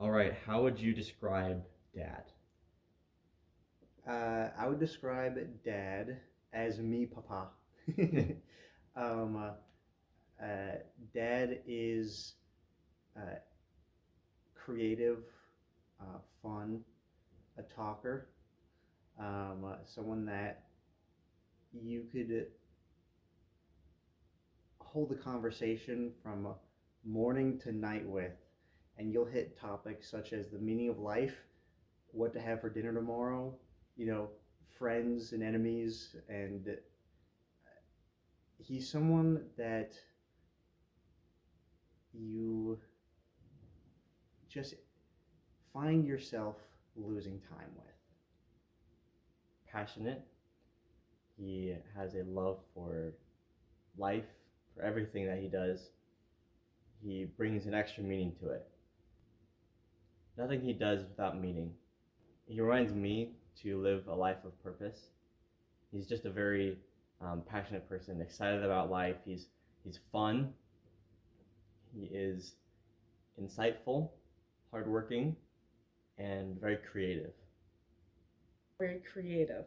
All right, how would you describe Dad? I would describe Dad as me, Papa. um, uh, Dad is uh, creative, fun, a talker, someone that you could hold a conversation from morning to night with, and you'll hit topics such as the meaning of life, what to have for dinner tomorrow, you know, friends and enemies, and he's someone that you just find yourself losing time with. Passionate. He has a love for life, for everything that he does. He brings an extra meaning to it. Nothing he does without meaning. He reminds me to live a life of purpose. He's just a very passionate person, excited about life. He's fun. He is insightful, hardworking, and very creative. Very creative,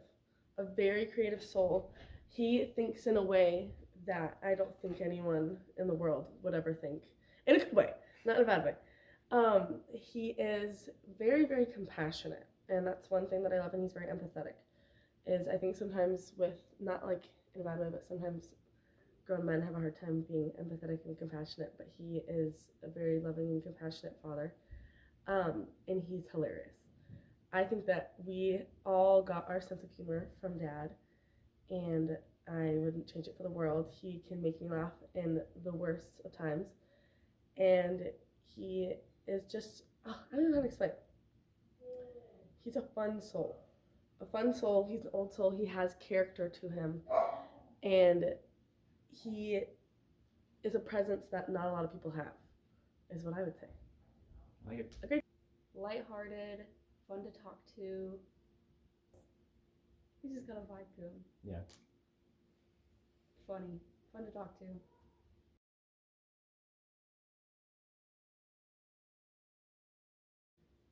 a very creative soul. He thinks in a way that I don't think anyone in the world would ever think, in a good way, not in a bad way. He is very, very compassionate, and that's one thing that I love, and he's very empathetic. Is I think sometimes with not like in a bad way, but sometimes grown men have a hard time being empathetic and compassionate, but he is a very loving and compassionate father, and he's hilarious. I think that we all got our sense of humor from Dad, and I wouldn't change it for the world. He can make me laugh in the worst of times, and he is just, oh, I don't know how to explain. He's a fun soul. A fun soul. He's an old soul. He has character to him, and he is a presence that not a lot of people have, is what I would say. I like it. Agreed. Lighthearted, fun to talk to. He's just got a vibe to him. Yeah. Funny, fun to talk to.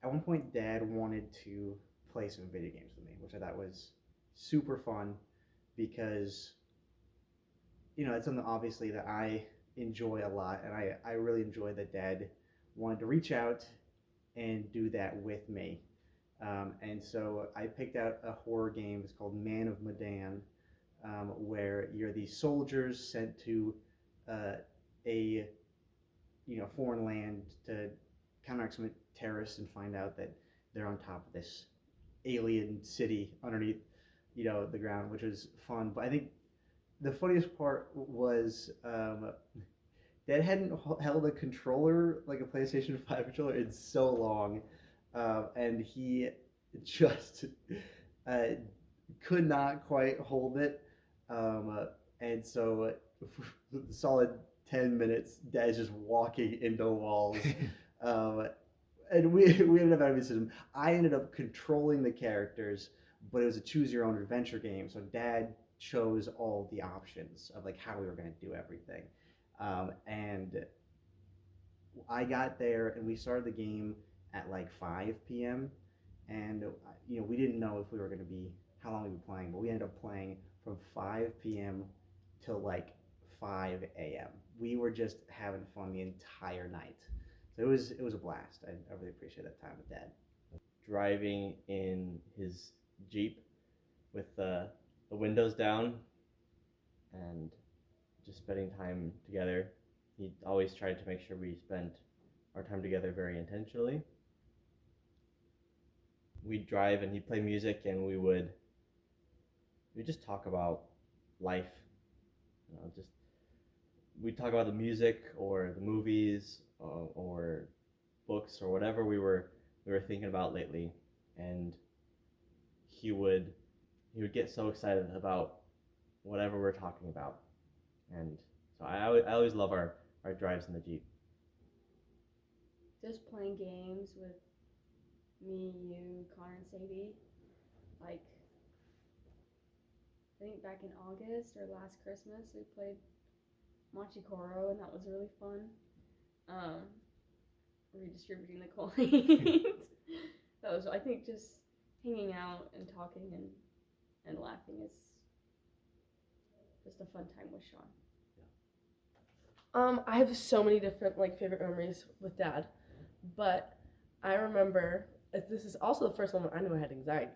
At one point, Dad wanted to play some video games with me, which I thought was super fun because, it's something obviously that I enjoy a lot, and I really enjoy that Dad wanted to reach out and do that with me. And so I picked out a horror game. It's called Man of Medan, where you're these soldiers sent to uh, a foreign land to counteract some terrorists and find out that they're on top of this alien city underneath the ground, which was fun. But I think the funniest part was Dad hadn't held a controller like a PlayStation 5 controller in so long, and he just uh, could not quite hold it. And so, for the solid 10 minutes, Dad's just walking into walls. um, and we ended up having a system. I ended up controlling the characters, but it was a choose your own adventure game. So Dad chose all the options of like how we were going to do everything. And I got there and we started the game at like 5 p.m. And we didn't know if we were going to be how long we'd be playing, but we ended up playing from 5 p.m. till like 5 a.m. We were just having fun the entire night. So it was a blast. I really appreciate that time with Dad. Driving in his Jeep with the windows down and just spending time together. He always tried to make sure we spent our time together very intentionally. We'd drive and he'd play music and we'd just talk about life. Just we'd talk about the music or the movies or books or whatever we were thinking about lately, and he would he would get so excited about whatever we're talking about, and so I always love our drives in the Jeep. Just playing games with me, you, Connor, and Sadie. Like, I think back in August or last Christmas, we played Machi Koro, and that was really fun. Um, redistributing the coins. That was, I think, just hanging out and talking and laughing is just a fun time with Shaun. I have so many different like favorite memories with Dad, but I remember this is also the first moment I knew I had anxiety.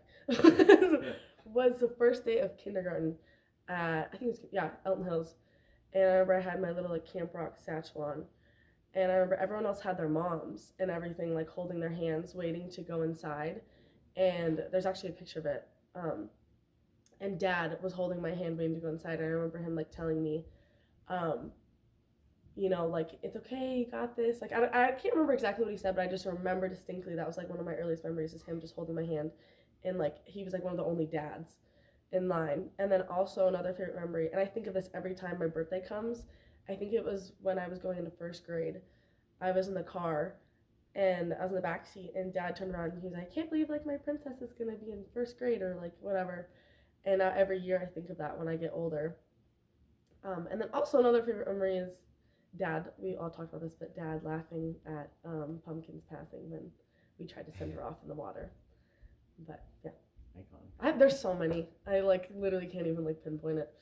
Was the first day of kindergarten at I think it was Elton Hills, and I remember I had my little like Camp Rock satchel on, and I remember everyone else had their moms and everything like holding their hands waiting to go inside, and there's actually a picture of it. And Dad was holding my hand waiting to go inside. And I remember him like telling me, um, like it's okay, you got this. Like I can't remember exactly what he said, but I just remember distinctly that was like one of my earliest memories is him just holding my hand, and like he was like one of the only dads in line. And then also another favorite memory, and I think of this every time my birthday comes. I think it was when I was going into first grade. I was in the car, and I was in the back seat, and Dad turned around and he was like, "I can't believe like my princess is gonna be in first grade or like whatever." And now every year I think of that when I get older. And then also another favorite memory is Dad. We all talked about this, but Dad laughing at Pumpkin's passing when we tried to send her off in the water. But yeah, there's so many. I like literally can't even like pinpoint it.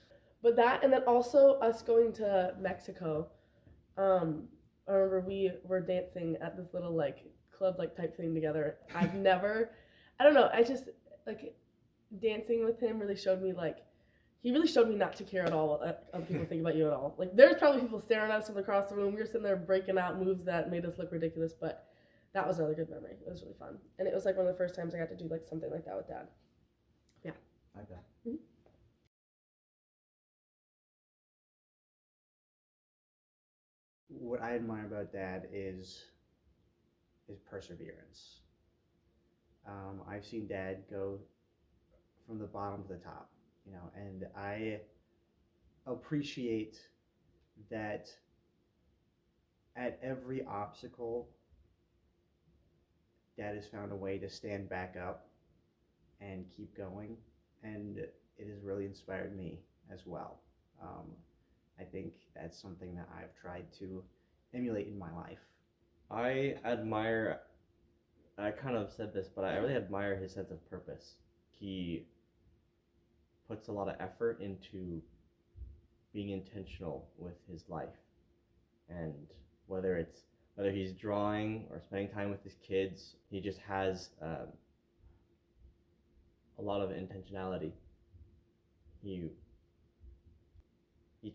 But that, and then also us going to Mexico. I remember we were dancing at this little like club like type thing together. I don't know. I just like dancing with him really showed me like he really showed me not to care at all what other people think about you at all. Like there's probably people staring at us from across the room. We were sitting there breaking out moves that made us look ridiculous, but that was another good memory. It was really fun, and it was like one of the first times I got to do like something like that with Dad. Yeah. I bet. Mm-hmm. What I admire about Dad is his perseverance. I've seen Dad go from the bottom to the top, and I appreciate that at every obstacle, Dad has found a way to stand back up and keep going, and it has really inspired me as well. I think that's something that I've tried to emulate in my life. I admire, I kind of said this, but I really admire his sense of purpose. He puts a lot of effort into being intentional with his life, and whether he's drawing or spending time with his kids, he just has a lot of intentionality. He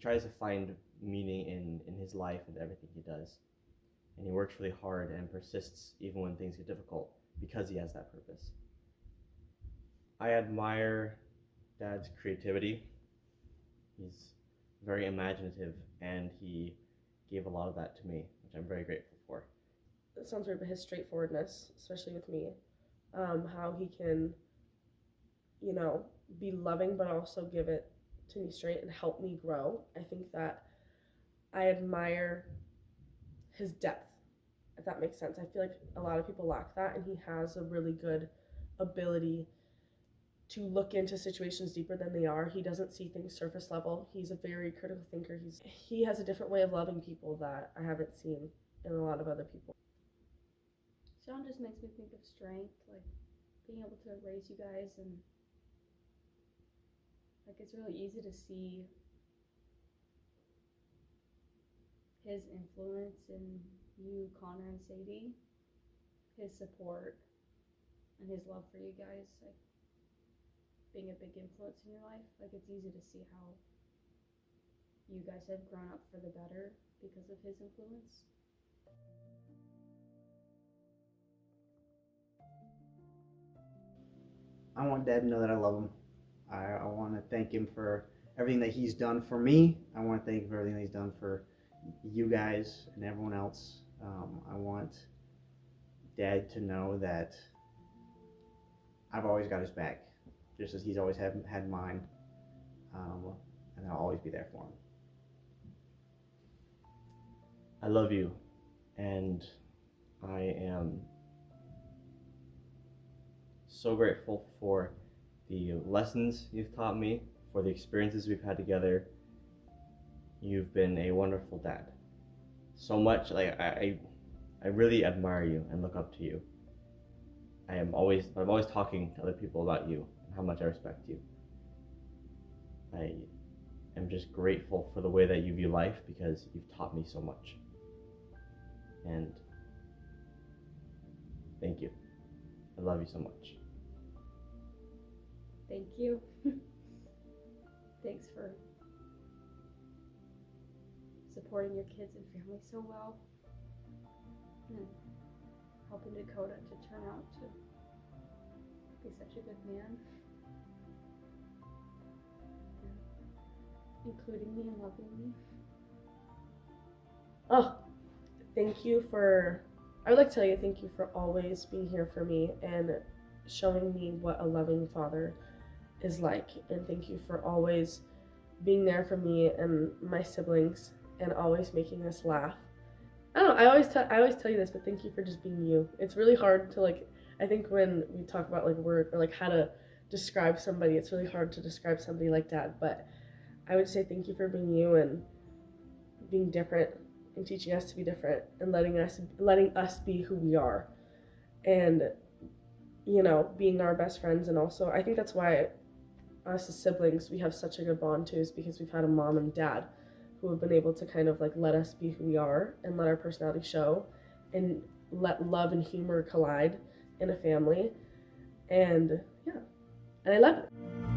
tries to find meaning in his life and everything he does, and he works really hard and persists even when things get difficult because he has that purpose. I admire Dad's creativity. He's very imaginative, and he gave a lot of that to me, which I'm very grateful for. It sounds weird, but his straightforwardness, especially with me, how he can, be loving but also give it to me straight and help me grow. I think that I admire his depth, if that makes sense. I feel like a lot of people lack that, and he has a really good ability to look into situations deeper than they are. He doesn't see things surface level. He's a very critical thinker. He has a different way of loving people that I haven't seen in a lot of other people. Shaun just makes me think of strength, like being able to raise you guys, and like it's really easy to see his influence in you, Connor and Sadie, his support and his love for you guys, like being a big influence in your life. Like it's easy to see how you guys have grown up for the better because of his influence. I want Dad to know that I love him. I want to thank him for everything that he's done for me. I want to thank him for everything that he's done for you guys and everyone else. I want Dad to know that I've always got his back, just as he's always had mine, and I'll always be there for him. I love you, and I am so grateful for the lessons you've taught me, for the experiences we've had together. You've been a wonderful dad. So much, like I I really admire you and look up to you. I'm always talking to other people about you and how much I respect you. I am just grateful for the way that you view life because you've taught me so much. And thank you. I love you so much. Thank you. Thanks for supporting your kids and family so well, and helping Dakota to turn out to be such a good man, and including me and loving me. Oh, thank you for, I would like to tell you thank you for always being here for me and showing me what a loving father is like. And thank you for always being there for me and my siblings and always making us laugh. I don't know, I always tell you this, but thank you for just being you. It's really hard to like, I think when we talk about like word or like how to describe somebody, it's really hard to describe somebody like Dad, but I would say thank you for being you and being different and teaching us to be different and letting us be who we are, and you know, being our best friends. And also I think that's why us as siblings, we have such a good bond too, is because we've had a mom and dad who have been able to kind of like let us be who we are and let our personality show and let love and humor collide in a family. And yeah, and I love it.